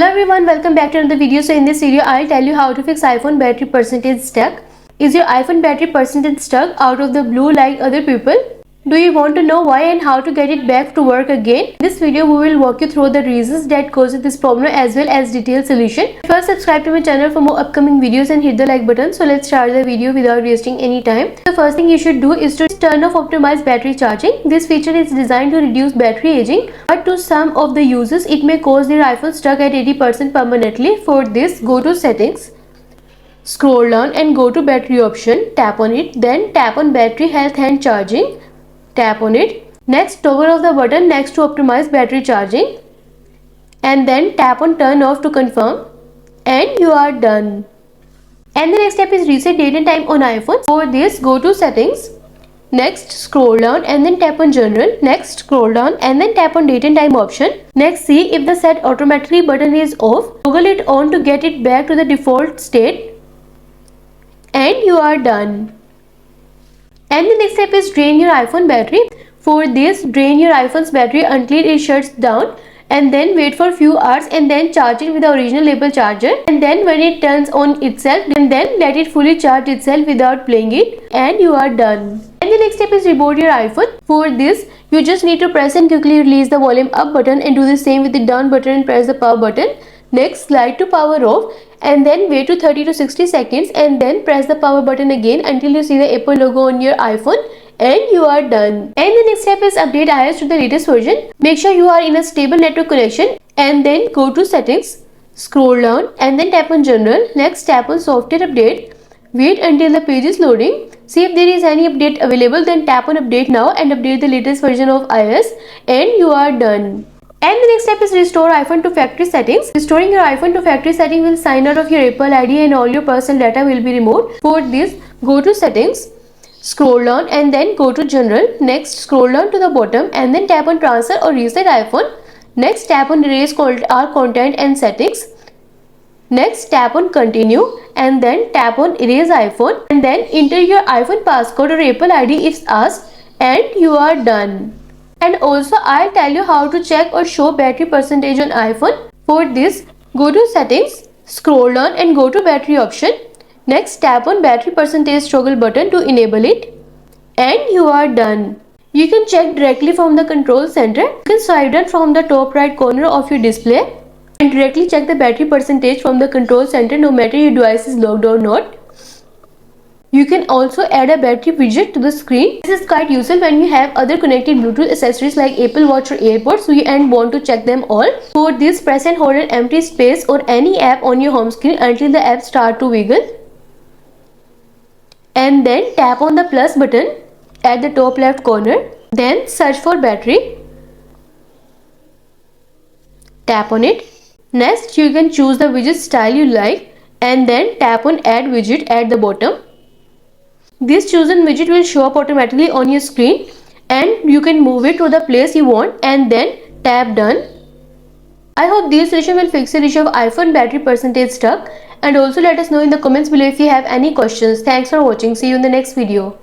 Hello everyone, welcome back to another video. So in this video I'll tell you how to fix iPhone battery percentage stuck. Is your iPhone battery percentage stuck out of the blue like other people? Do you want to know why and how to get it back to work again? In this video we will walk you through the reasons that causes this problem as well as detailed solution. First, subscribe to my channel for more upcoming videos and hit the like button. So let's start the video without wasting any time. The first thing you should do is to turn off optimized battery charging. This feature is designed to reduce battery aging, but to some of the users it may cause their iPhone stuck at 80% permanently. For this, go to settings, scroll down and go to battery option, tap on it, then tap on battery health and charging. Tap on it. Next, toggle off the button next to optimize battery charging and then tap on turn off to confirm, and you are done. And the next step is reset date and time on iPhone. For this, go to settings, next scroll down and then tap on general, next scroll down and then tap on date and time option. Next, see if the set automatically button is off, toggle it on to get it back to the default state, and you are done. And the next step is drain your iPhone battery. For this, drain your iPhone's battery until it shuts down and then wait for a few hours and then charge it with the original label charger, and then when it turns on itself and then let it fully charge itself without playing it, and you are done. And the next step is reboot your iPhone. For this, you just need to press and quickly release the volume up button and do the same with the down button and press the power button. Next, slide to power off and then wait to 30 to 60 seconds and then press the power button again until you see the Apple logo on your iPhone, and you are done. And the next step is update iOS to the latest version. Make sure you are in a stable network connection and then go to settings, scroll down and then tap on general. Next, tap on software update. Wait until the page is loading. See if there is any update available, then tap on update now and update the latest version of iOS, and you are done. And the next step is restore iPhone to factory settings. Restoring your iPhone to factory setting will sign out of your Apple ID and all your personal data will be removed. For this, go to settings, scroll down and then go to general. Next, scroll down to the bottom and then tap on transfer or reset iPhone. Next, tap on erase all content and settings. Next, tap on continue and then tap on erase iPhone and then enter your iPhone passcode or Apple ID if asked, and you are done. And also, I'll tell you how to check or show battery percentage on iPhone. For this, go to settings, scroll down and go to battery option. Next, tap on battery percentage toggle button to enable it, and you are done. You can check directly from the control center. You can swipe down from the top right corner of your display and directly check the battery percentage from the control center no matter your device is locked or not. You can also add a battery widget to the screen. This is quite useful when you have other connected Bluetooth accessories like Apple Watch or AirPods and want to check them all. For this, press and hold an empty space or any app on your home screen until the app starts to wiggle. And then tap on the plus button at the top left corner. Then search for battery. Tap on it. Next, you can choose the widget style you like and then tap on add widget at the bottom. This chosen widget will show up automatically on your screen and you can move it to the place you want and then tap done. I hope this solution will fix the issue of iPhone battery percentage stuck, and also let us know in the comments below if you have any questions. Thanks for watching. See you in the next video.